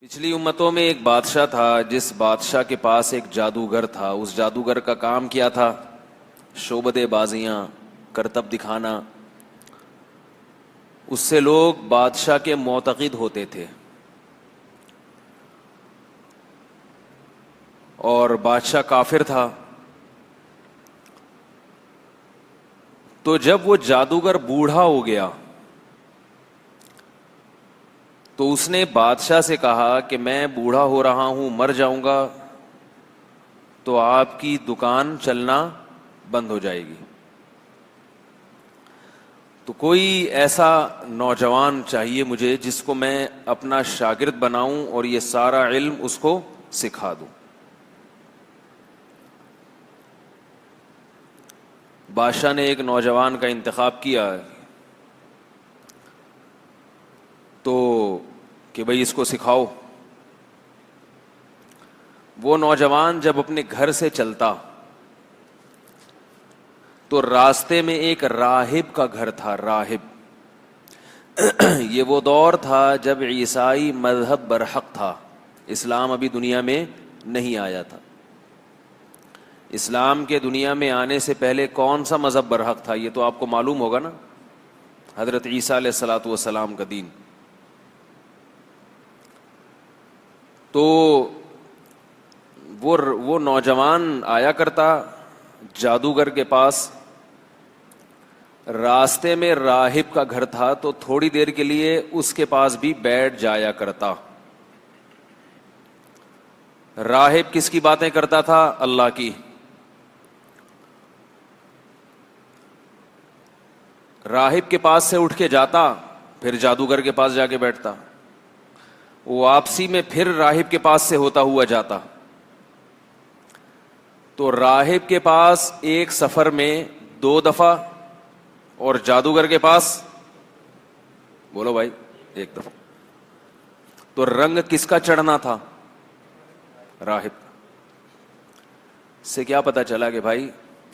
پچھلی امتوں میں ایک بادشاہ تھا جس بادشاہ کے پاس ایک جادوگر تھا. اس جادوگر کا کام کیا تھا؟ شعبدے بازیاں، کرتب دکھانا. اس سے لوگ بادشاہ کے معتقد ہوتے تھے اور بادشاہ کافر تھا. تو جب وہ جادوگر بوڑھا ہو گیا تو اس نے بادشاہ سے کہا کہ میں بوڑھا ہو رہا ہوں، مر جاؤں گا تو آپ کی دکان چلنا بند ہو جائے گی. تو کوئی ایسا نوجوان چاہیے مجھے جس کو میں اپنا شاگرد بناؤں اور یہ سارا علم اس کو سکھا دوں. بادشاہ نے ایک نوجوان کا انتخاب کیا تو کہ بھئی اس کو سکھاؤ. وہ نوجوان جب اپنے گھر سے چلتا تو راستے میں ایک راہب کا گھر تھا. راہب، یہ وہ دور تھا جب عیسائی مذہب برحق تھا. اسلام ابھی دنیا میں نہیں آیا تھا. اسلام کے دنیا میں آنے سے پہلے کون سا مذہب برحق تھا یہ تو آپ کو معلوم ہوگا نا، حضرت عیسیٰ علیہ الصلوۃ والسلام کا دین. تو وہ نوجوان آیا کرتا جادوگر کے پاس. راستے میں راہب کا گھر تھا تو تھوڑی دیر کے لیے اس کے پاس بھی بیٹھ جایا کرتا. راہب کس کی باتیں کرتا تھا؟ اللہ کی. راہب کے پاس سے اٹھ کے جاتا، پھر جادوگر کے پاس جا کے بیٹھتا. واپسی میں پھر راہب کے پاس سے ہوتا ہوا جاتا. تو راہب کے پاس ایک سفر میں 2 دفعہ اور جادوگر کے پاس بولو بھائی 1 دفعہ. تو رنگ کس کا چڑھنا تھا؟ راہب. سے کیا پتا چلا کہ بھائی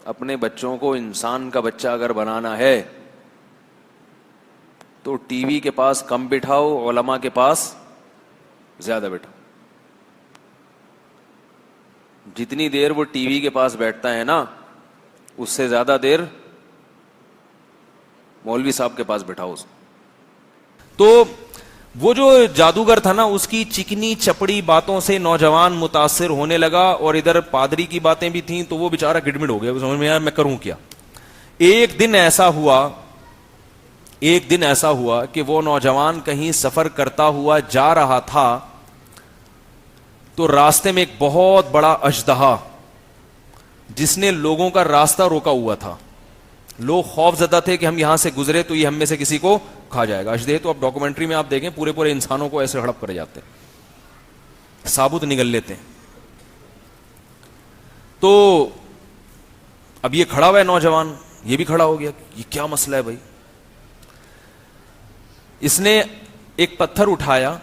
اپنے بچوں کو انسان کا بچہ اگر بنانا ہے تو ٹی وی کے پاس کم بٹھاؤ، علماء کے پاس زیادہ بیٹھاؤ. جتنی دیر وہ ٹی وی کے پاس بیٹھتا ہے نا اس سے زیادہ دیر مولوی صاحب کے پاس بیٹھاؤ اس. تو وہ جو جادوگر تھا نا اس کی چکنی چپڑی باتوں سے نوجوان متاثر ہونے لگا اور ادھر پادری کی باتیں بھی تھیں تو وہ بیچارہ گڑمڑ ہو گیا. سمجھ میں یار میں کروں کیا. ایک دن ایسا ہوا کہ وہ نوجوان کہیں سفر کرتا ہوا جا رہا تھا تو راستے میں ایک بہت اجدہا اژدہا جس نے لوگوں کا راستہ روکا ہوا تھا. لوگ خوف زدہ تھے کہ ہم یہاں سے گزرے تو یہ ہم میں سے کسی کو کھا جائے گا. اژدہے تو اب ڈاکومنٹری میں آپ دیکھیں پورے انسانوں کو ایسے ہڑپ کر جاتے ہیں، ثابت نگل لیتے ہیں. تو اب یہ کھڑا ہوا ہے نوجوان، یہ بھی کھڑا ہو گیا. یہ کیا مسئلہ ہے بھائی؟ اس نے ایک پتھر اٹھایا.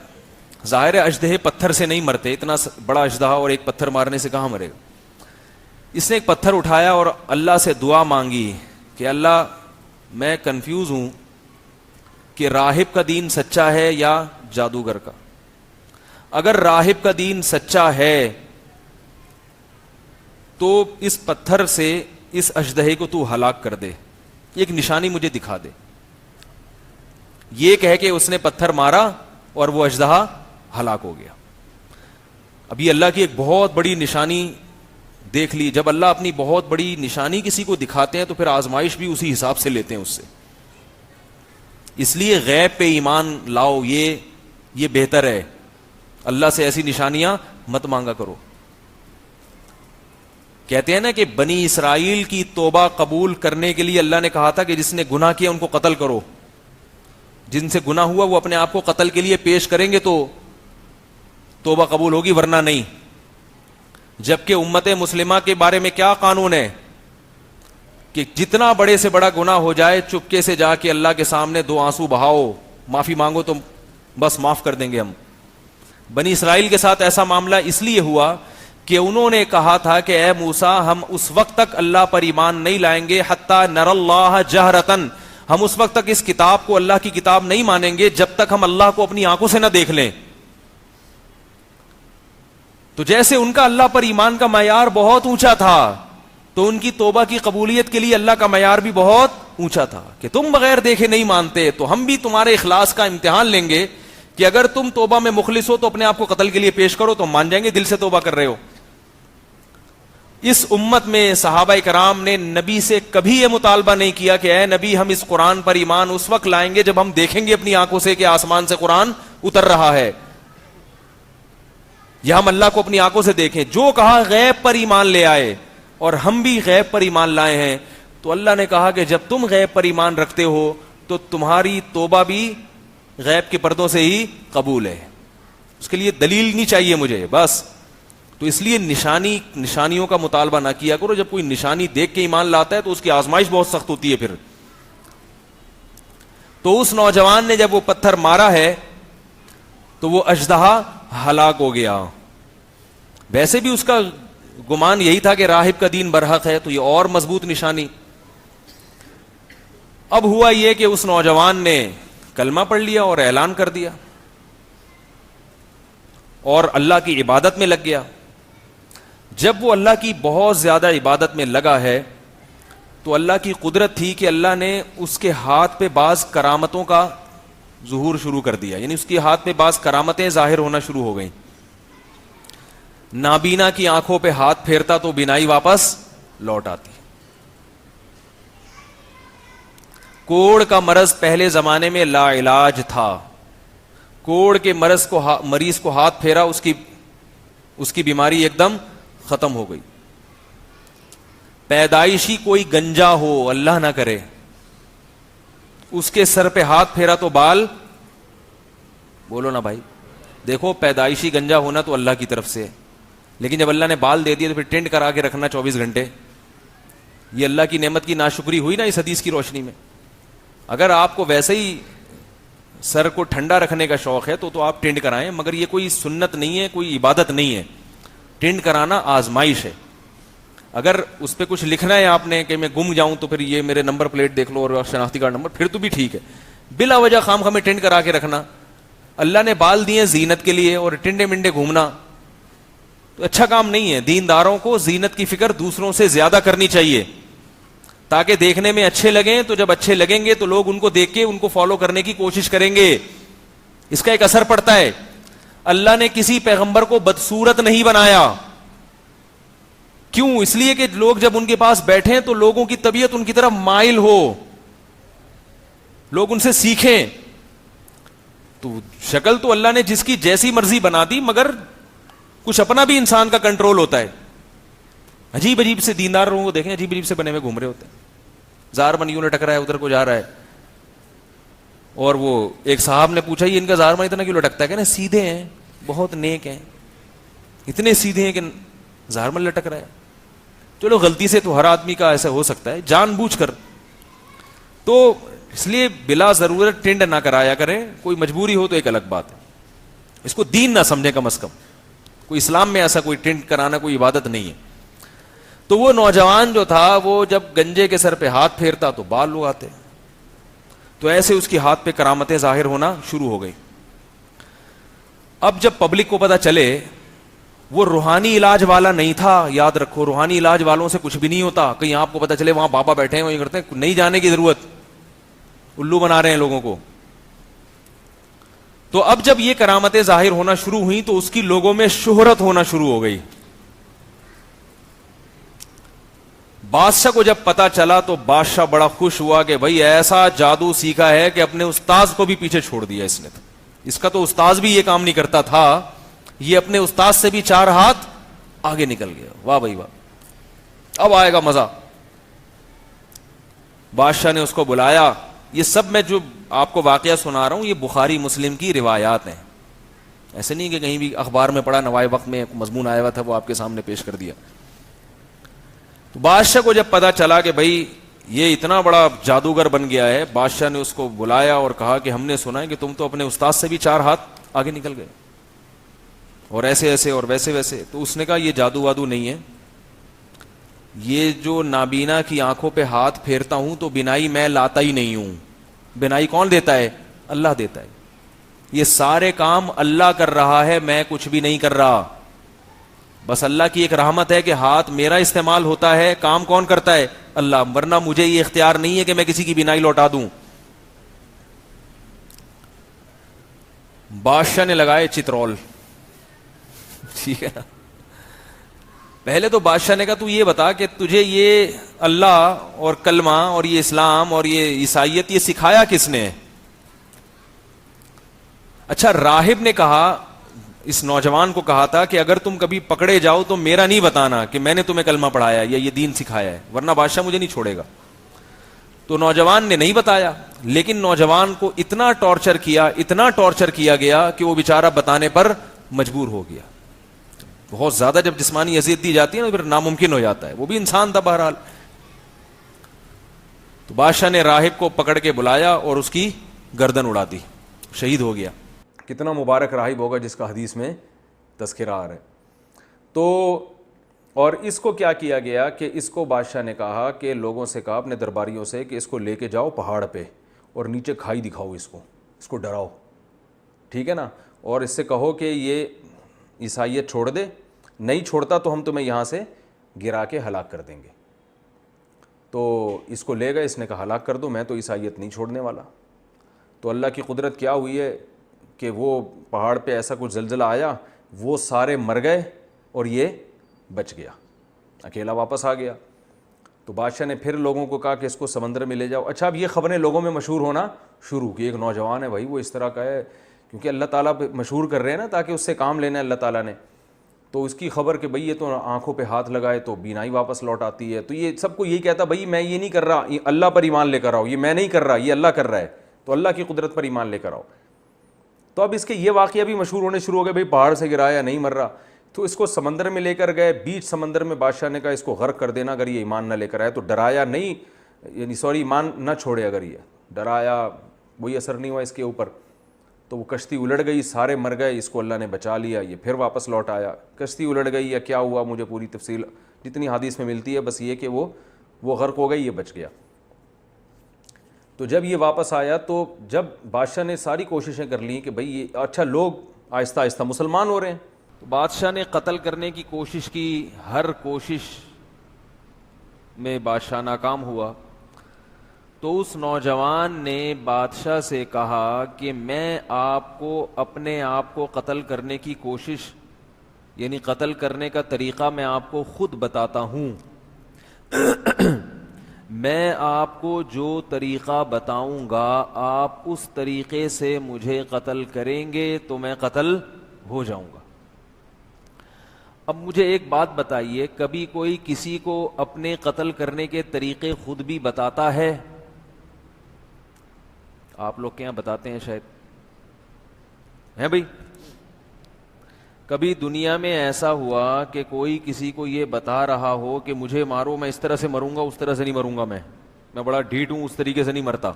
ظاہر ہے اژدہے پتھر سے نہیں مرتے، اتنا بڑا اژدہا اور ایک پتھر مارنے سے کہاں مرے گا. اس نے ایک پتھر اٹھایا اور اللہ سے دعا مانگی کہ اللہ میں کنفیوز ہوں کہ راہب کا دین سچا ہے یا جادوگر کا. اگر راہب کا دین سچا ہے تو اس پتھر سے اس اژدہے کو تو ہلاک کر دے، ایک نشانی مجھے دکھا دے. یہ کہہ کے اس نے پتھر مارا اور وہ اژدہا ہلاک ہو گیا. ابھی اللہ کی ایک بہت بڑی نشانی دیکھ لی. جب اللہ اپنی بہت بڑی نشانی کسی کو دکھاتے ہیں تو پھر آزمائش بھی اسی حساب سے لیتے ہیں اس سے. اس لیے غیب پہ ایمان لاؤ، یہ بہتر ہے. اللہ سے ایسی نشانیاں مت مانگا کرو. کہتے ہیں نا کہ بنی اسرائیل کی توبہ قبول کرنے کے لیے اللہ نے کہا تھا کہ جس نے گناہ کیا ان کو قتل کرو. جن سے گناہ ہوا وہ اپنے آپ کو قتل کے لیے پیش کریں گے تو توبہ قبول ہوگی، ورنہ نہیں. جبکہ امت مسلمہ کے بارے میں کیا قانون ہے کہ جتنا بڑے سے بڑا گناہ ہو جائے چپکے سے جا کے اللہ کے سامنے 2 آنسو بہاؤ، معافی مانگو تو بس معاف کر دیں گے ہم. بنی اسرائیل کے ساتھ ایسا معاملہ اس لیے ہوا کہ انہوں نے کہا تھا کہ اے موسیٰ ہم اس وقت تک اللہ پر ایمان نہیں لائیں گے حتی نر اللہ جہرتن، ہم اس وقت تک اس کتاب کو اللہ کی کتاب نہیں مانیں گے جب تک ہم اللہ کو اپنی آنکھوں سے نہ دیکھ لیں. تو جیسے ان کا اللہ پر ایمان کا معیار بہت اونچا تھا تو ان کی توبہ کی قبولیت کے لیے اللہ کا معیار بھی بہت اونچا تھا کہ تم بغیر دیکھے نہیں مانتے، تو ہم بھی تمہارے اخلاص کا امتحان لیں گے کہ اگر تم توبہ میں مخلص ہو تو اپنے آپ کو قتل کے لیے پیش کرو تو ہم مان جائیں گے دل سے توبہ کر رہے ہو۔ اس امت میں صحابہ کرام نے نبی سے کبھی یہ مطالبہ نہیں کیا کہ اے نبی ہم اس قرآن پر ایمان اس وقت لائیں گے جب ہم دیکھیں گے اپنی آنکھوں سے کہ آسمان سے قرآن اتر رہا ہے، یا ہم اللہ کو اپنی آنکھوں سے دیکھیں۔ جو کہا غیب پر ایمان لے آئے، اور ہم بھی غیب پر ایمان لائے ہیں۔ تو اللہ نے کہا کہ جب تم غیب پر ایمان رکھتے ہو تو تمہاری توبہ بھی غیب کے پردوں سے ہی قبول ہے، اس کے لیے دلیل نہیں چاہیے مجھے بس۔ تو اس لیے نشانیوں کا مطالبہ نہ کیا کرو، جب کوئی نشانی دیکھ کے ایمان لاتا ہے تو اس کی آزمائش بہت سخت ہوتی ہے پھر۔ تو اس نوجوان نے جب وہ پتھر مارا ہے تو وہ اژدہا ہلاک ہو گیا۔ ویسے بھی اس کا گمان یہی تھا کہ راہب کا دین برحق ہے، تو یہ اور مضبوط نشانی۔ اب ہوا یہ کہ اس نوجوان نے کلمہ پڑھ لیا اور اعلان کر دیا اور اللہ کی عبادت میں لگ گیا۔ جب وہ اللہ کی بہت زیادہ عبادت میں لگا ہے تو اللہ کی قدرت تھی کہ اللہ نے اس کے ہاتھ پہ بعض کرامتوں کا ظہور شروع کر دیا، یعنی اس کے ہاتھ پہ بعض کرامتیں ظاہر ہونا شروع ہو گئیں۔ نابینا کی آنکھوں پہ ہاتھ پھیرتا تو بینائی واپس لوٹ آتی۔ کوڑ کا مرض پہلے زمانے میں لا علاج تھا، کوڑ کے مریض کو ہاتھ پھیرا، اس کی بیماری ایک دم ختم ہو گئی۔ پیدائشی کوئی گنجا ہو، اللہ نہ کرے، اس کے سر پہ ہاتھ پھیرا تو بال، بولو نا بھائی، دیکھو پیدائشی گنجا ہونا تو اللہ کی طرف سے، لیکن جب اللہ نے بال دے دیے تو پھر ٹینٹ کرا کے رکھنا 24 گھنٹے، یہ اللہ کی نعمت کی ناشکری ہوئی نا اس حدیث کی روشنی میں۔ اگر آپ کو ویسے ہی سر کو ٹھنڈا رکھنے کا شوق ہے تو آپ ٹینٹ کرائیں، مگر یہ کوئی سنت نہیں ہے، کوئی عبادت نہیں ہے۔ ٹینٹ کرانا آزمائش ہے۔ اگر اس پہ کچھ لکھنا ہے آپ نے کہ میں گم جاؤں تو پھر یہ میرے نمبر پلیٹ دیکھ لو اور شناختی کارڈ نمبر، پھر تو بھی ٹھیک ہے۔ بلا وجہ خام خواہ ٹینٹ کرا کے رکھنا، اللہ نے بال دیے زینت کے لیے اور ٹنڈے منڈے گھومنا تو اچھا کام نہیں ہے۔ دینداروں کو زینت کی فکر دوسروں سے زیادہ کرنی چاہیے تاکہ دیکھنے میں اچھے لگیں، تو جب اچھے لگیں گے تو لوگ ان کو دیکھ کے ان کو فالو کرنے کی کوشش کریں گے، اس کا ایک اثر پڑتا ہے۔ اللہ نے کسی پیغمبر کو بدصورت نہیں بنایا، کیوں؟ اس لیے کہ لوگ جب ان کے پاس بیٹھیں تو لوگوں کی طبیعت ان کی طرف مائل ہو، لوگ ان سے سیکھیں۔ تو شکل تو اللہ نے جس کی جیسی مرضی بنا دی، مگر کچھ اپنا بھی انسان کا کنٹرول ہوتا ہے۔ عجیب عجیب سے دیندار لوگوں کو دیکھیں، عجیب عجیب سے بنے ہوئے گھوم رہے ہوتے ہیں، زار من یوں لٹک رہا ہے، ادھر کو جا رہا ہے۔ اور وہ ایک صاحب نے پوچھا یہ ان کا زار من اتنا کیوں لٹکتا ہے؟ کہ نا سیدھے ہیں، بہت نیک ہیں، اتنے سیدھے ہیں کہ زار من لٹک رہا ہے۔ چلو غلطی سے تو ہر آدمی کا ایسا ہو سکتا ہے، جان بوجھ کر تو اس لیے بلا ضرورت ٹینڈ نہ کرایا کریں، کوئی مجبوری ہو تو ایک الگ بات ہے، اس کو دین نہ سمجھیں کم از کم۔ کوئی اسلام میں ایسا کوئی ٹینڈ کرانا کوئی عبادت نہیں ہے۔ تو وہ نوجوان جو تھا وہ جب گنجے کے سر پہ ہاتھ پھیرتا تو بال اگاتے، تو ایسے اس کے ہاتھ پہ کرامتیں ظاہر ہونا شروع ہو گئی۔ اب جب پبلک کو پتا چلے، وہ روحانی علاج والا نہیں تھا، یاد رکھو روحانی علاج والوں سے کچھ بھی نہیں ہوتا۔ کہیں آپ کو پتا چلے وہاں بابا بیٹھے ہیں، وہیں کرتے ہیں، نہیں جانے کی ضرورت، الو بنا رہے ہیں لوگوں کو۔ تو اب جب یہ کرامتیں ظاہر ہونا شروع ہوئی تو اس کی لوگوں میں شہرت ہونا شروع ہو گئی۔ بادشاہ کو جب پتا چلا تو بادشاہ بڑا خوش ہوا کہ بھائی ایسا جادو سیکھا ہے کہ اپنے استاذ کو بھی پیچھے چھوڑ دیا اس نے۔ اس کا تو استاذ بھی یہ کام نہیں کرتا تھا، یہ اپنے استاذ سے بھی 4 ہاتھ آگے نکل گیا۔ واہ بھائی واہ، اب آئے گا مزہ۔ بادشاہ نے اس کو بلایا۔ یہ سب میں جو آپ کو واقعہ سنا رہا ہوں یہ بخاری مسلم کی روایات ہیں، ایسے نہیں کہ کہیں بھی اخبار میں پڑھا، نوائے وقت میں مضمون آیا ہوا تھا وہ آپ کے سامنے پیش کر دیا۔ تو بادشاہ کو جب پتا چلا کہ بھائی یہ اتنا بڑا جادوگر بن گیا ہے، بادشاہ نے اس کو بلایا اور کہا کہ ہم نے سنا ہے کہ تم تو اپنے استاد سے بھی 4 ہاتھ آگے نکل گئے، اور ایسے ایسے اور ویسے ویسے۔ تو اس نے کہا یہ جادو وادو نہیں ہے، یہ جو نابینا کی آنکھوں پہ ہاتھ پھیرتا ہوں تو بینائی میں لاتا ہی نہیں ہوں، بینائی کون دیتا ہے؟ اللہ دیتا ہے، یہ سارے کام اللہ کر رہا ہے، میں کچھ بھی نہیں کر رہا۔ بس اللہ کی ایک رحمت ہے کہ ہاتھ میرا استعمال ہوتا ہے, کام کون کرتا ہے؟ اللہ, ورنہ مجھے یہ اختیار نہیں ہے کہ میں کسی کی بینائی لوٹا دوں. بادشاہ نے لگائے چترول, ٹھیک ہے نا. پہلے تو بادشاہ نے کہا تو یہ بتا کہ تجھے یہ اللہ اور کلمہ اور یہ اسلام اور یہ عیسائیت یہ سکھایا کس نے؟ اچھا, راہب نے کہا, اس نوجوان کو کہا تھا کہ اگر تم کبھی پکڑے جاؤ تو میرا نہیں بتانا کہ میں نے تمہیں کلمہ پڑھایا یا یہ دین سکھایا ہے, ورنہ بادشاہ مجھے نہیں چھوڑے گا. تو نوجوان نے نہیں بتایا, لیکن نوجوان کو اتنا ٹارچر کیا گیا کہ وہ بیچارہ بتانے پر مجبور ہو گیا. بہت زیادہ جب جسمانی اذیت دی جاتی ہے نا, پھر ناممکن ہو جاتا ہے. وہ بھی انسان تھا بہرحال. تو بادشاہ نے راہب کو پکڑ کے بلایا اور اس کی گردن اڑا دی, شہید ہو گیا. کتنا مبارک راہب ہوگا جس کا حدیث میں تذکرہ آ رہا ہے. تو اور اس کو کیا کیا گیا کہ اس کو بادشاہ نے کہا کہ لوگوں سے کہا, اپنے درباریوں سے, کہ اس کو لے کے جاؤ پہاڑ پہ اور نیچے کھائی دکھاؤ, اس کو ڈراؤ, ٹھیک ہے نا, اور اس سے کہو کہ یہ عیسائیت چھوڑ دے, نہیں چھوڑتا تو ہم تمہیں یہاں سے گرا کے ہلاک کر دیں گے. تو اس کو لے گئے, اس نے کہا ہلاک کر دو, میں تو عیسائیت نہیں چھوڑنے والا. تو اللہ کی قدرت کیا ہوئی ہے کہ وہ پہاڑ پہ ایسا کچھ زلزلہ آیا, وہ سارے مر گئے اور یہ بچ گیا, اکیلا واپس آ گیا. تو بادشاہ نے پھر لوگوں کو کہا کہ اس کو سمندر میں لے جاؤ. اچھا, اب یہ خبریں لوگوں میں مشہور ہونا شروع کی, ایک نوجوان ہے بھائی وہ اس طرح کا ہے, کیونکہ اللہ تعالیٰ مشہور کر رہے ہیں نا تاکہ اس سے کام لینا ہے اللہ تعالیٰ نے. تو اس کی خبر کہ بھئی یہ تو آنکھوں پہ ہاتھ لگائے تو بینائی واپس لوٹ آتی ہے. تو یہ سب کو یہی کہتا بھئی میں یہ نہیں کر رہا, یہ اللہ پر ایمان لے کر آؤ, یہ میں نہیں کر رہا, یہ اللہ کر رہا ہے, تو اللہ کی قدرت پر ایمان لے کر آؤ. تو اب اس کے یہ واقعہ بھی مشہور ہونے شروع ہو گئے, بھئی پہاڑ سے گرایا نہیں مر رہا. تو اس کو سمندر میں لے کر گئے, بیچ سمندر میں بادشاہ نے کہا اس کو غرق کر دینا اگر یہ ایمان نہ لے کر آئے. تو ڈرایا نہیں, یعنی ایمان نہ چھوڑے, اگر یہ ڈرایا وہی اثر نہیں ہوا اس کے اوپر. تو وہ کشتی الٹ گئی, سارے مر گئے, اس کو اللہ نے بچا لیا, یہ پھر واپس لوٹ آیا. کشتی الٹ گئی یا کیا ہوا مجھے پوری تفصیل جتنی حدیث میں ملتی ہے, بس یہ کہ وہ غرق ہو گئی, یہ بچ گیا. تو جب یہ واپس آیا تو جب بادشاہ نے ساری کوششیں کر لیں کہ بھئی یہ اچھا لوگ آہستہ آہستہ مسلمان ہو رہے ہیں, تو بادشاہ نے قتل کرنے کی کوشش کی, ہر کوشش میں بادشاہ ناکام ہوا. تو اس نوجوان نے بادشاہ سے کہا کہ میں آپ کو اپنے آپ کو قتل کرنے کی کوشش, یعنی قتل کرنے کا طریقہ میں آپ کو خود بتاتا ہوں. میں آپ کو جو طریقہ بتاؤں گا آپ اس طریقے سے مجھے قتل کریں گے تو میں قتل ہو جاؤں گا. اب مجھے ایک بات بتائیے, کبھی کوئی کسی کو اپنے قتل کرنے کے طریقے خود بھی بتاتا ہے؟ آپ لوگ کے یہاں بتاتے ہیں شاید, ہیں بھائی؟ کبھی دنیا میں ایسا ہوا کہ کوئی کسی کو یہ بتا رہا ہو کہ مجھے مارو, میں اس طرح سے مروں گا, اس طرح سے نہیں مروں گا, میں بڑا ڈھیٹ ہوں, اس طریقے سے نہیں مرتا.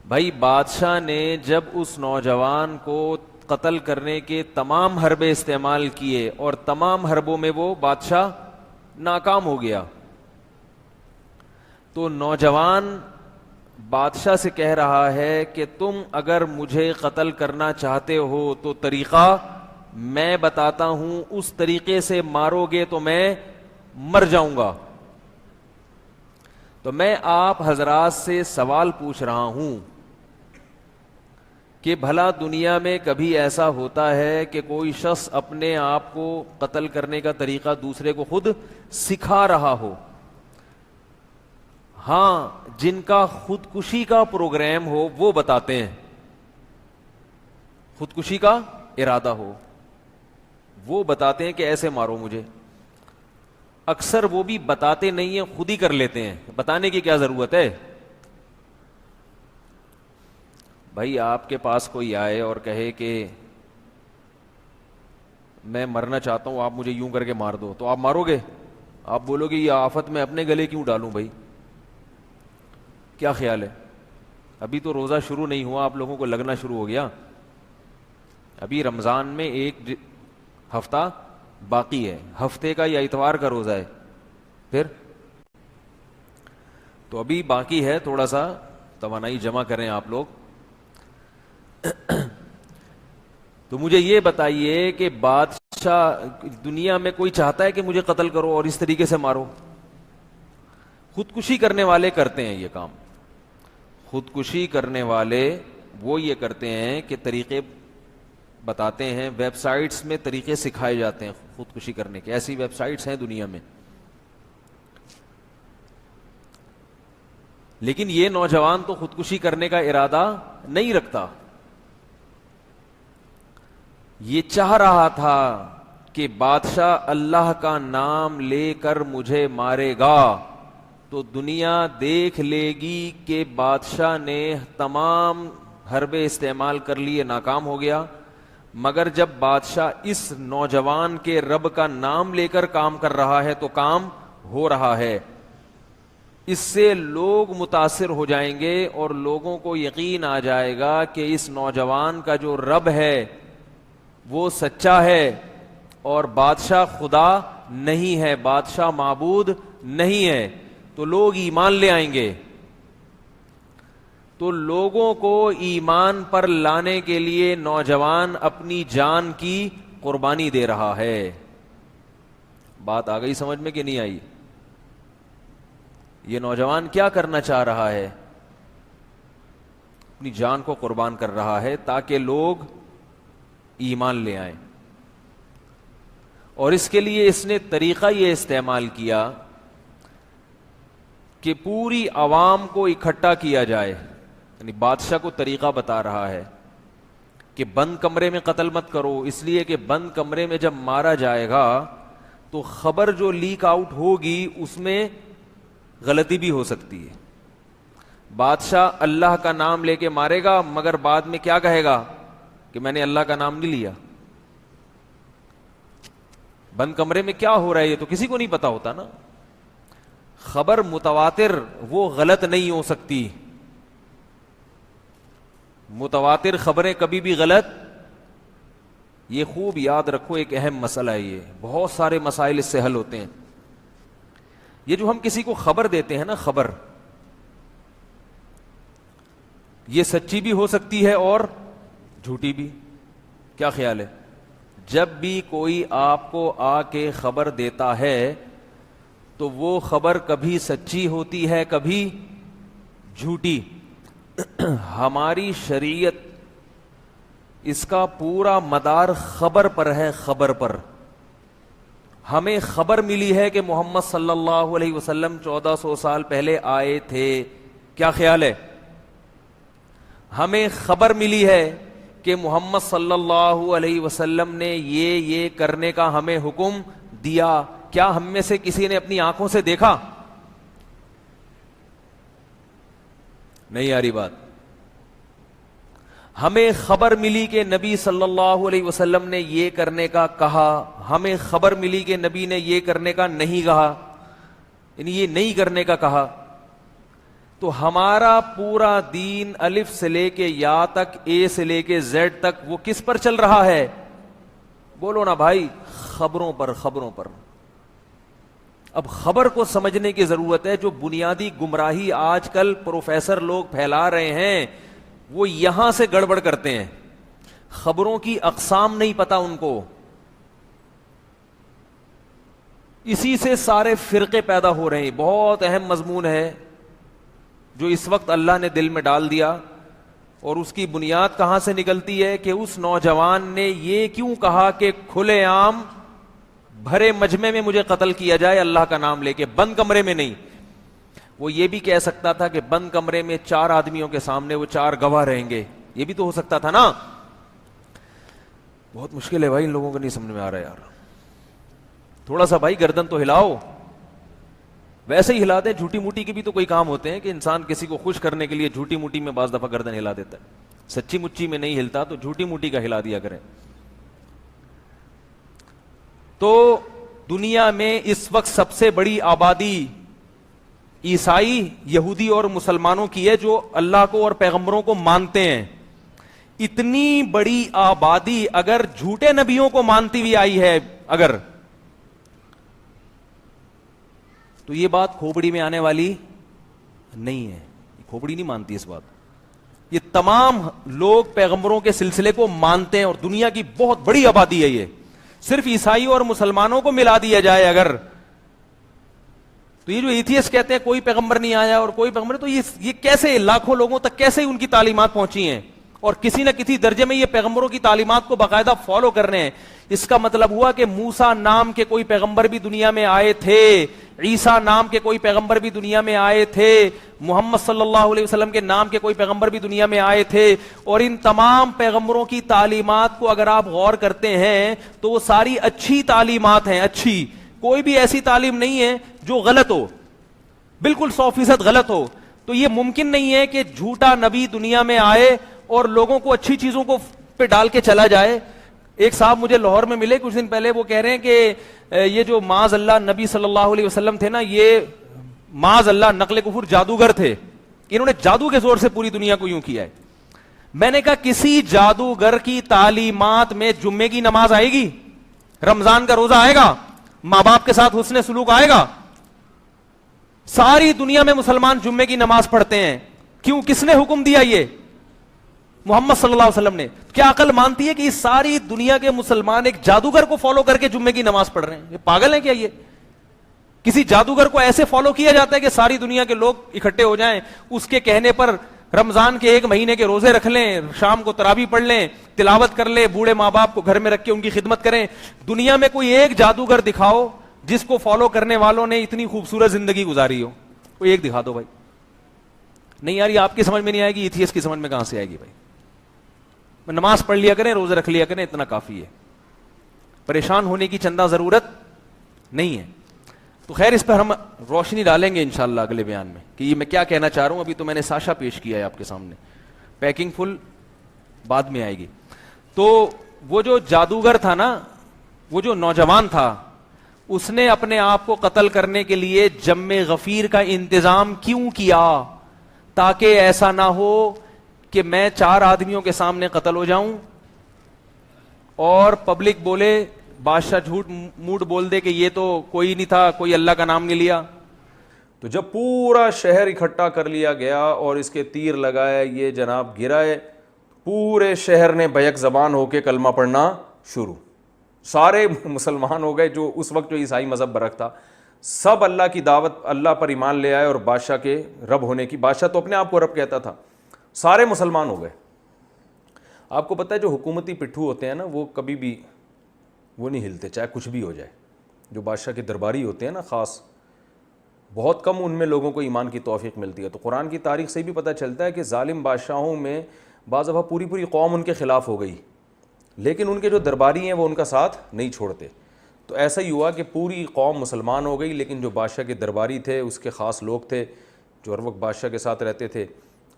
بھائی بادشاہ نے جب اس نوجوان کو قتل کرنے کے تمام حربے استعمال کیے اور تمام حربوں میں وہ بادشاہ ناکام ہو گیا, تو نوجوان بادشاہ سے کہہ رہا ہے کہ تم اگر مجھے قتل کرنا چاہتے ہو تو طریقہ میں بتاتا ہوں, اس طریقے سے مارو گے تو میں مر جاؤں گا. تو میں آپ حضرات سے سوال پوچھ رہا ہوں کہ بھلا دنیا میں کبھی ایسا ہوتا ہے کہ کوئی شخص اپنے آپ کو قتل کرنے کا طریقہ دوسرے کو خود سکھا رہا ہو؟ ہاں, جن کا خودکشی کا پروگرام ہو وہ بتاتے ہیں, خودکشی کا ارادہ ہو وہ بتاتے ہیں کہ ایسے مارو مجھے. اکثر وہ بھی بتاتے نہیں ہیں, خود ہی کر لیتے ہیں, بتانے کی کیا ضرورت ہے؟ بھائی آپ کے پاس کوئی آئے اور کہے کہ میں مرنا چاہتا ہوں, آپ مجھے یوں کر کے مار دو, تو آپ مارو گے؟ آپ بولو گے یہ آفت میں اپنے گلے کیوں ڈالوں؟ بھائی کیا خیال ہے؟ ابھی تو روزہ شروع نہیں ہوا, آپ لوگوں کو لگنا شروع ہو گیا. ابھی رمضان میں ایک ہفتہ باقی ہے, ہفتے کا یا اتوار کا روزہ ہے, پھر تو ابھی باقی ہے, تھوڑا سا توانائی جمع کریں آپ لوگ. تو مجھے یہ بتائیے کہ بادشاہ بادشاہ دنیا میں کوئی چاہتا ہے کہ مجھے قتل کرو اور اس طریقے سے مارو؟ خودکشی کرنے والے کرتے ہیں یہ کام. خودکشی کرنے والے وہ یہ کرتے ہیں کہ طریقے بتاتے ہیں، ویب سائٹس میں طریقے سکھائے جاتے ہیں خودکشی کرنے کے. ایسی ویب سائٹس ہیں دنیا میں. لیکن یہ نوجوان تو خودکشی کرنے کا ارادہ نہیں رکھتا. یہ چاہ رہا تھا کہ بادشاہ اللہ کا نام لے کر مجھے مارے گا تو دنیا دیکھ لے گی کہ بادشاہ نے تمام حربے استعمال کر لیے، ناکام ہو گیا. مگر جب بادشاہ اس نوجوان کے رب کا نام لے کر کام کر رہا ہے تو کام ہو رہا ہے. اس سے لوگ متاثر ہو جائیں گے اور لوگوں کو یقین آ جائے گا کہ اس نوجوان کا جو رب ہے وہ سچا ہے اور بادشاہ خدا نہیں ہے، بادشاہ معبود نہیں ہے. تو لوگ ایمان لے آئیں گے. تو لوگوں کو ایمان پر لانے کے لیے نوجوان اپنی جان کی قربانی دے رہا ہے. بات آ گئی سمجھ میں کہ نہیں آئی؟ یہ نوجوان کیا کرنا چاہ رہا ہے؟ اپنی جان کو قربان کر رہا ہے تاکہ لوگ ایمان لے آئیں. اور اس کے لیے اس نے طریقہ یہ استعمال کیا کہ پوری عوام کو اکٹھا کیا جائے. یعنی بادشاہ کو طریقہ بتا رہا ہے کہ بند کمرے میں قتل مت کرو، اس لیے کہ بند کمرے میں جب مارا جائے گا تو خبر جو لیک آؤٹ ہوگی اس میں غلطی بھی ہو سکتی ہے. بادشاہ اللہ کا نام لے کے مارے گا مگر بعد میں کیا کہے گا کہ میں نے اللہ کا نام نہیں لیا. بند کمرے میں کیا ہو رہا ہے یہ تو کسی کو نہیں پتا ہوتا نا. خبر متواتر وہ غلط نہیں ہو سکتی. متواتر خبریں کبھی بھی غلط، یہ خوب یاد رکھو، ایک اہم مسئلہ ہے. یہ بہت سارے مسائل اس سے حل ہوتے ہیں. یہ جو ہم کسی کو خبر دیتے ہیں نا، خبر یہ سچی بھی ہو سکتی ہے اور جھوٹی بھی. کیا خیال ہے؟ جب بھی کوئی آپ کو آ کے خبر دیتا ہے تو وہ خبر کبھی سچی ہوتی ہے کبھی جھوٹی. ہماری شریعت اس کا پورا مدار خبر پر ہے. خبر پر ہمیں خبر ملی ہے کہ محمد صلی اللہ علیہ وسلم 1400 سال پہلے آئے تھے. کیا خیال ہے؟ ہمیں خبر ملی ہے کہ محمد صلی اللہ علیہ وسلم نے یہ کرنے کا ہمیں حکم دیا. کیا ہم میں سے کسی نے اپنی آنکھوں سے دیکھا؟ نہیں آ رہی بات. ہمیں خبر ملی کہ نبی صلی اللہ علیہ وسلم نے یہ کرنے کا کہا. ہمیں خبر ملی کہ نبی نے یہ کرنے کا نہیں کہا، یعنی یہ نہیں کرنے کا کہا. تو ہمارا پورا دین الف سے لے کے یا تک، اے سے لے کے زیڈ تک، وہ کس پر چل رہا ہے؟ بولو نا بھائی. خبروں پر. خبروں پر. اب خبر کو سمجھنے کی ضرورت ہے. جو بنیادی گمراہی آج کل پروفیسر لوگ پھیلا رہے ہیں وہ یہاں سے گڑبڑ کرتے ہیں. خبروں کی اقسام نہیں پتا ان کو، اسی سے سارے فرقے پیدا ہو رہے ہیں. بہت اہم مضمون ہے جو اس وقت اللہ نے دل میں ڈال دیا. اور اس کی بنیاد کہاں سے نکلتی ہے کہ اس نوجوان نے یہ کیوں کہا کہ کھلے عام بھرے مجمع میں مجھے قتل کیا جائے اللہ کا نام لے کے، بند کمرے میں نہیں. وہ یہ بھی کہہ سکتا تھا کہ بند کمرے میں 4 آدمیوں کے سامنے وہ 4 گواہ رہیں گے، یہ بھی تو ہو سکتا تھا نا. بہت مشکل ہے بھائی، ان لوگوں کو نہیں سمجھ میں آ رہا یار. تھوڑا سا بھائی گردن تو ہلاؤ. ویسے ہی ہلا دیں. جھوٹی موٹی کے بھی تو کوئی کام ہوتے ہیں کہ انسان کسی کو خوش کرنے کے لیے جھوٹی موٹی میں بعض دفعہ گردن ہلا دیتا ہے. سچی مچی میں نہیں ہلتا تو جھوٹی موٹی کا ہلا دیا کریں. تو دنیا میں اس وقت سب سے بڑی آبادی عیسائی، یہودی اور مسلمانوں کی ہے جو اللہ کو اور پیغمبروں کو مانتے ہیں. اتنی بڑی آبادی اگر جھوٹے نبیوں کو مانتی ہوئی آئی ہے اگر، تو یہ بات کھوپڑی میں آنے والی نہیں ہے. کھوپڑی نہیں مانتی اس بات. یہ تمام لوگ پیغمبروں کے سلسلے کو مانتے ہیں اور دنیا کی بہت بڑی آبادی ہے یہ. صرف عیسائی اور مسلمانوں کو ملا دیا جائے اگر، تو یہ جو ایتھیسٹ کہتے ہیں کوئی پیغمبر نہیں آیا اور کوئی پیغمبر، تو یہ کیسے لاکھوں لوگوں تک کیسے ان کی تعلیمات پہنچی ہیں اور کسی نہ کسی درجے میں یہ پیغمبروں کی تعلیمات کو باقاعدہ فالو کر رہے ہیں؟ اس کا مطلب ہوا کہ موسیٰ نام کے کوئی پیغمبر بھی دنیا میں آئے تھے، عیسیٰ نام کے کوئی پیغمبر بھی دنیا میں آئے تھے، محمد صلی اللہ علیہ وسلم کے نام کے کوئی پیغمبر بھی دنیا میں آئے تھے، اور ان تمام پیغمبروں کی تعلیمات کو اگر آپ غور کرتے ہیں تو وہ ساری اچھی تعلیمات ہیں، اچھی، کوئی بھی ایسی تعلیم نہیں ہے جو غلط ہو، بالکل 100% غلط ہو۔ تو یہ ممکن نہیں ہے کہ جھوٹا نبی دنیا میں آئے اور لوگوں کو اچھی چیزوں کو پہ ڈال کے چلا جائے۔ ایک صاحب مجھے لاہور میں ملے کچھ دن پہلے، وہ کہہ رہے ہیں کہ یہ جو معاذ اللہ نبی صلی اللہ علیہ وسلم تھے نا، یہ معاذ اللہ نقل کفر جادوگر تھے، انہوں نے جادو کے زور سے پوری دنیا کو یوں کیا ہے۔ میں نے کہا کسی جادوگر کی تعلیمات میں جمعے کی نماز آئے گی؟ رمضان کا روزہ آئے گا؟ ماں باپ کے ساتھ حسن سلوک آئے گا؟ ساری دنیا میں مسلمان جمعے کی نماز پڑھتے ہیں، کیوں؟ کس نے حکم دیا؟ یہ محمد صلی اللہ علیہ وسلم نے۔ کیا عقل مانتی ہے کہ اس ساری دنیا کے مسلمان ایک جادوگر کو فالو کر کے جمعے کی نماز پڑھ رہے ہیں؟ یہ پاگل ہیں کیا؟ یہ کسی جادوگر کو ایسے فالو کیا جاتا ہے کہ ساری دنیا کے لوگ اکٹھے ہو جائیں، اس کے کہنے پر رمضان کے 1 مہینے کے روزے رکھ لیں، شام کو تراویح پڑھ لیں، تلاوت کر لیں، بوڑھے ماں باپ کو گھر میں رکھ کے ان کی خدمت کریں؟ دنیا میں کوئی ایک جادوگر دکھاؤ جس کو فالو کرنے والوں نے اتنی خوبصورت زندگی گزاری ہو، کوئی ایک دکھا دو بھائی۔ نہیں یار، یہ آپ کی سمجھ میں نہیں آئے گی، ایتھیسٹ کی سمجھ میں کہاں سے آئے گی بھائی؟ نماز پڑھ لیا کریں، روزے رکھ لیا کریں، اتنا کافی ہے، پریشان ہونے کی چندہ ضرورت نہیں ہے۔ تو خیر، اس پر ہم روشنی ڈالیں گے انشاءاللہ اگلے بیان میں کہ یہ میں کیا کہنا چاہ رہا ہوں۔ ابھی تو میں نے ساشا پیش کیا ہے آپ کے سامنے، پیکنگ فل بعد میں آئے گی۔ تو وہ جو جادوگر تھا نا، وہ جو نوجوان تھا، اس نے اپنے آپ کو قتل کرنے کے لیے جم غفیر کا انتظام کیوں کیا؟ تاکہ ایسا نہ ہو کہ میں 4 آدمیوں کے سامنے قتل ہو جاؤں اور پبلک بولے، بادشاہ جھوٹ موٹ بول دے کہ یہ تو کوئی نہیں تھا، کوئی اللہ کا نام نہیں لیا۔ تو جب پورا شہر اکٹھا کر لیا گیا اور اس کے تیر لگائے، یہ جناب گرائے، پورے شہر نے بیک زبان ہو کے کلمہ پڑھنا شروع، سارے مسلمان ہو گئے۔ جو اس وقت جو عیسائی مذہب برک تھا، سب اللہ کی دعوت، اللہ پر ایمان لے آئے اور بادشاہ کے رب ہونے کی، بادشاہ تو اپنے آپ کو رب کہتا تھا، سارے مسلمان ہو گئے۔ آپ کو پتہ ہے جو حکومتی پٹھو ہوتے ہیں نا، وہ کبھی بھی وہ نہیں ہلتے، چاہے کچھ بھی ہو جائے۔ جو بادشاہ کے درباری ہوتے ہیں نا، خاص، بہت کم ان میں لوگوں کو ایمان کی توفیق ملتی ہے۔ تو قرآن کی تاریخ سے بھی پتہ چلتا ہے کہ ظالم بادشاہوں میں بعض دفعہ پوری قوم ان کے خلاف ہو گئی، لیکن ان کے جو درباری ہیں وہ ان کا ساتھ نہیں چھوڑتے۔ تو ایسا ہی ہوا کہ پوری قوم مسلمان ہو گئی، لیکن جو بادشاہ کے درباری تھے، اس کے خاص لوگ تھے جو ہر وقت بادشاہ کے ساتھ رہتے تھے،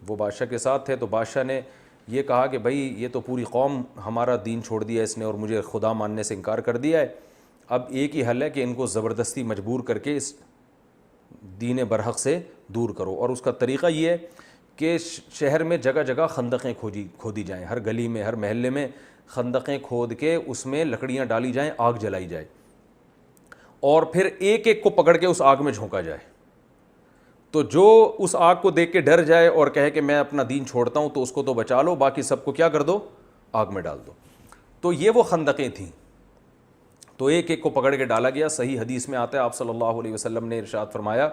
وہ بادشاہ کے ساتھ تھے۔ تو بادشاہ نے یہ کہا کہ بھائی یہ تو پوری قوم ہمارا دین چھوڑ دیا اس نے اور مجھے خدا ماننے سے انکار کر دیا ہے، اب ایک ہی حل ہے کہ ان کو زبردستی مجبور کر کے اس دین برحق سے دور کرو۔ اور اس کا طریقہ یہ ہے کہ شہر میں جگہ جگہ خندقیں کھودی جائیں، ہر گلی میں، ہر محلے میں خندقیں کھود کے اس میں لکڑیاں ڈالی جائیں، آگ جلائی جائے، اور پھر ایک ایک کو پکڑ کے اس آگ میں جھونکا جائے۔ تو جو اس آگ کو دیکھ کے ڈر جائے اور کہے کہ میں اپنا دین چھوڑتا ہوں، تو اس کو تو بچا لو، باقی سب کو کیا کر دو؟ آگ میں ڈال دو۔ تو یہ وہ خندقیں تھیں۔ تو ایک ایک کو پکڑ کے ڈالا گیا۔ صحیح حدیث میں آتا ہے، آپ صلی اللہ علیہ وسلم نے ارشاد فرمایا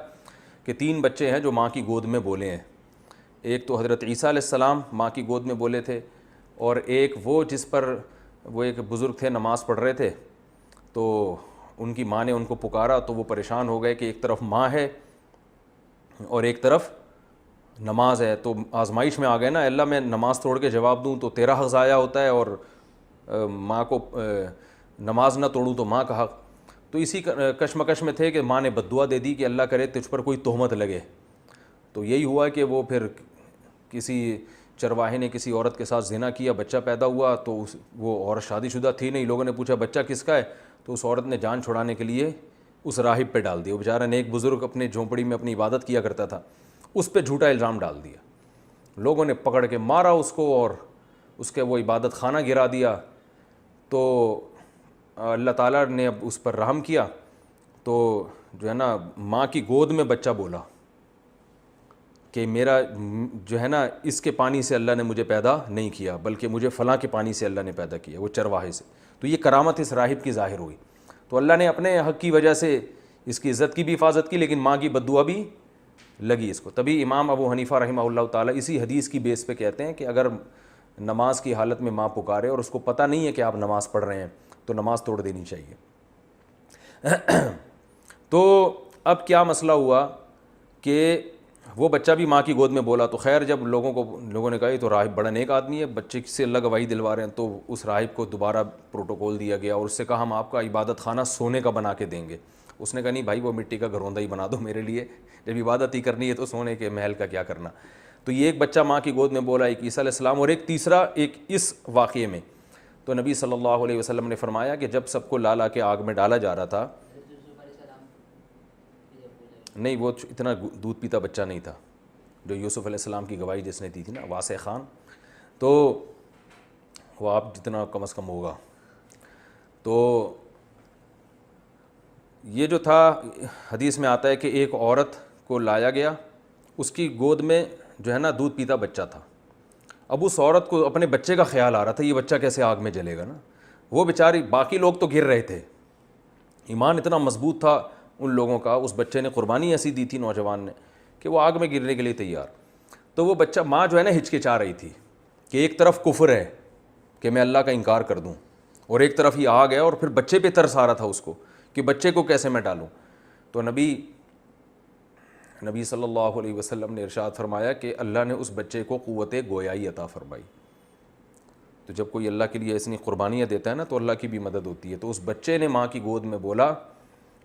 کہ 3 بچے ہیں جو ماں کی گود میں بولے ہیں۔ ایک تو حضرت عیسیٰ علیہ السلام ماں کی گود میں بولے تھے، اور ایک وہ جس پر وہ ایک بزرگ تھے نماز پڑھ رہے تھے، تو ان کی ماں نے ان کو پکارا، تو وہ پریشان ہو گئے کہ ایک طرف ماں ہے اور ایک طرف نماز ہے۔ تو آزمائش میں آ گئے نا، اللہ میں نماز توڑ کے جواب دوں تو تیرا حق ضائع ہوتا ہے، اور ماں کو نماز نہ توڑوں تو ماں کا حق۔ تو اسی کشمکش میں تھے کہ ماں نے بد دعا دے دی کہ اللہ کرے تجھ پر کوئی تہمت لگے۔ تو یہی ہوا کہ وہ پھر کسی چرواہے نے کسی عورت کے ساتھ زنا کیا، بچہ پیدا ہوا، تو وہ عورت شادی شدہ تھی نہیں، لوگوں نے پوچھا بچہ کس کا ہے، تو اس عورت نے جان چھڑانے کے لیے اس راہب پہ ڈال دیا۔ وہ بیچارہ نیک بزرگ اپنے جھونپڑی میں اپنی عبادت کیا کرتا تھا، اس پہ جھوٹا الزام ڈال دیا۔ لوگوں نے پکڑ کے مارا اس کو اور اس کے وہ عبادت خانہ گرا دیا۔ تو اللہ تعالیٰ نے اب اس پر رحم کیا، تو جو ہے نا ماں کی گود میں بچہ بولا کہ میرا جو ہے نا اس کے پانی سے اللہ نے مجھے پیدا نہیں کیا، بلکہ مجھے فلاں کے پانی سے اللہ نے پیدا کیا، وہ چرواہے سے۔ تو یہ کرامت اس راہب کی ظاہر ہوئی. تو اللہ نے اپنے حق کی وجہ سے اس کی عزت کی بھی حفاظت کی, لیکن ماں کی بد دعا بھی لگی اس کو. تبھی امام ابو حنیفہ رحمہ اللہ تعالیٰ اسی حدیث کی بیس پہ کہتے ہیں کہ اگر نماز کی حالت میں ماں پکارے اور اس کو پتہ نہیں ہے کہ آپ نماز پڑھ رہے ہیں تو نماز توڑ دینی چاہیے. تو اب کیا مسئلہ ہوا کہ وہ بچہ بھی ماں کی گود میں بولا. تو خیر جب لوگوں نے کہا یہ تو راہب بڑا نیک آدمی ہے, بچے سے اللہ گواہی دلوا رہے ہیں, تو اس راہب کو دوبارہ پروٹوکول دیا گیا اور اس سے کہا ہم آپ کا عبادت خانہ سونے کا بنا کے دیں گے. اس نے کہا نہیں بھائی وہ مٹی کا گھروندا ہی بنا دو میرے لیے, جب عبادت ہی کرنی ہے تو سونے کے محل کا کیا کرنا. تو یہ ایک بچہ ماں کی گود میں بولا, ایک عیسیٰ علیہ السلام, اور ایک تیسرا ایک اس واقعے میں. تو نبی صلی اللہ علیہ وسلم نے فرمایا کہ جب سب کو لا لا کے آگ میں ڈالا جا رہا تھا, نہیں وہ اتنا دودھ پیتا بچہ نہیں تھا جو یوسف علیہ السلام کی گواہی جس نے دی تھی نا, واسع خان, تو وہ آپ جتنا کم از کم ہوگا. تو یہ جو تھا حدیث میں آتا ہے کہ ایک عورت کو لایا گیا, اس کی گود میں جو ہے نا دودھ پیتا بچہ تھا. اب اس عورت کو اپنے بچے کا خیال آ رہا تھا یہ بچہ کیسے آگ میں جلے گا نا. وہ بیچاری, باقی لوگ تو گر رہے تھے, ایمان اتنا مضبوط تھا ان لوگوں کا, اس بچے نے قربانی ایسی دی تھی نوجوان نے کہ وہ آگ میں گرنے کے لیے تیار. تو وہ بچہ, ماں جو ہے نا ہچکچا رہی تھی کہ ایک طرف کفر ہے کہ میں اللہ کا انکار کر دوں, اور ایک طرف ہی آگ ہے, اور پھر بچے پہ ترس آ رہا تھا اس کو کہ بچے کو کیسے میں ڈالوں. تو نبی صلی اللہ علیہ وسلم نے ارشاد فرمایا کہ اللہ نے اس بچے کو قوت گویائی عطا فرمائی. تو جب کوئی اللہ کے لیے ایسی قربانیاں دیتا ہے نا تو اللہ کی بھی مدد ہوتی ہے. تو اس بچے نے ماں کی گود میں بولا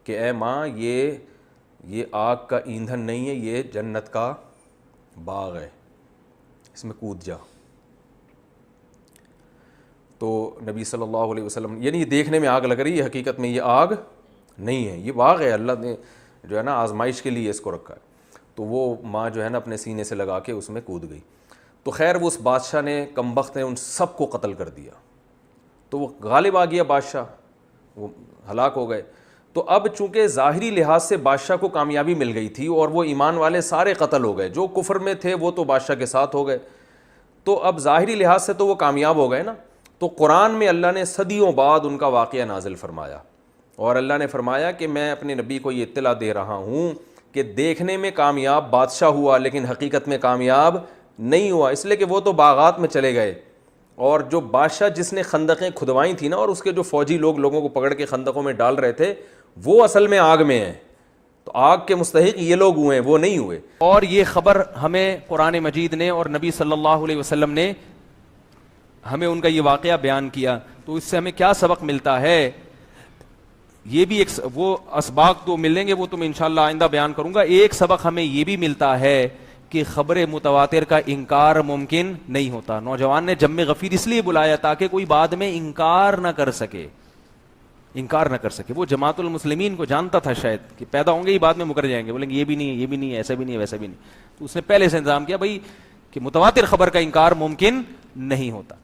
کہ اے ماں یہ آگ کا ایندھن نہیں ہے, یہ جنت کا باغ ہے, اس میں کود جا. تو نبی صلی اللہ علیہ وسلم, یعنی یہ دیکھنے میں آگ لگ رہی ہے, حقیقت میں یہ آگ نہیں ہے, یہ باغ ہے, اللہ نے جو ہے نا آزمائش کے لیے اس کو رکھا ہے. تو وہ ماں جو ہے نا اپنے سینے سے لگا کے اس میں کود گئی. تو خیر وہ اس بادشاہ نے, کمبخت نے, ان سب کو قتل کر دیا. تو وہ غالب آ گیا بادشاہ, وہ ہلاک ہو گئے. تو اب چونکہ ظاہری لحاظ سے بادشاہ کو کامیابی مل گئی تھی اور وہ ایمان والے سارے قتل ہو گئے, جو کفر میں تھے وہ تو بادشاہ کے ساتھ ہو گئے, تو اب ظاہری لحاظ سے تو وہ کامیاب ہو گئے نا. تو قرآن میں اللہ نے صدیوں بعد ان کا واقعہ نازل فرمایا, اور اللہ نے فرمایا کہ میں اپنے نبی کو یہ اطلاع دے رہا ہوں کہ دیکھنے میں کامیاب بادشاہ ہوا لیکن حقیقت میں کامیاب نہیں ہوا, اس لیے کہ وہ تو باغات میں چلے گئے, اور جو بادشاہ جس نے خندقیں کھدوائی تھیں نا, اور اس کے جو فوجی لوگوں کو پکڑ کے خندقوں میں ڈال رہے تھے, وہ اصل میں آگ میں ہیں. تو آگ کے مستحق یہ لوگ ہوئے ہیں, وہ نہیں ہوئے. اور یہ خبر ہمیں قرآن مجید نے اور نبی صلی اللہ علیہ وسلم نے ہمیں ان کا یہ واقعہ بیان کیا. تو اس سے ہمیں کیا سبق ملتا ہے, یہ بھی ایک, وہ اسباق تو ملیں گے وہ تو میں انشاءاللہ آئندہ بیان کروں گا. ایک سبق ہمیں یہ بھی ملتا ہے کہ خبر متواتر کا انکار ممکن نہیں ہوتا. نوجوان نے جم غفیر اس لیے بلایا تاکہ کوئی بعد میں انکار نہ کر سکے. وہ جماعت المسلمین کو جانتا تھا شاید کہ پیدا ہوں گے ہی بعد میں مکر جائیں گے, بولیں گے یہ بھی نہیں ہے, یہ بھی نہیں ہے, ایسا بھی نہیں ہے, ویسا بھی نہیں. تو اس نے پہلے سے انتظام کیا بھائی کہ متواتر خبر کا انکار ممکن نہیں ہوتا.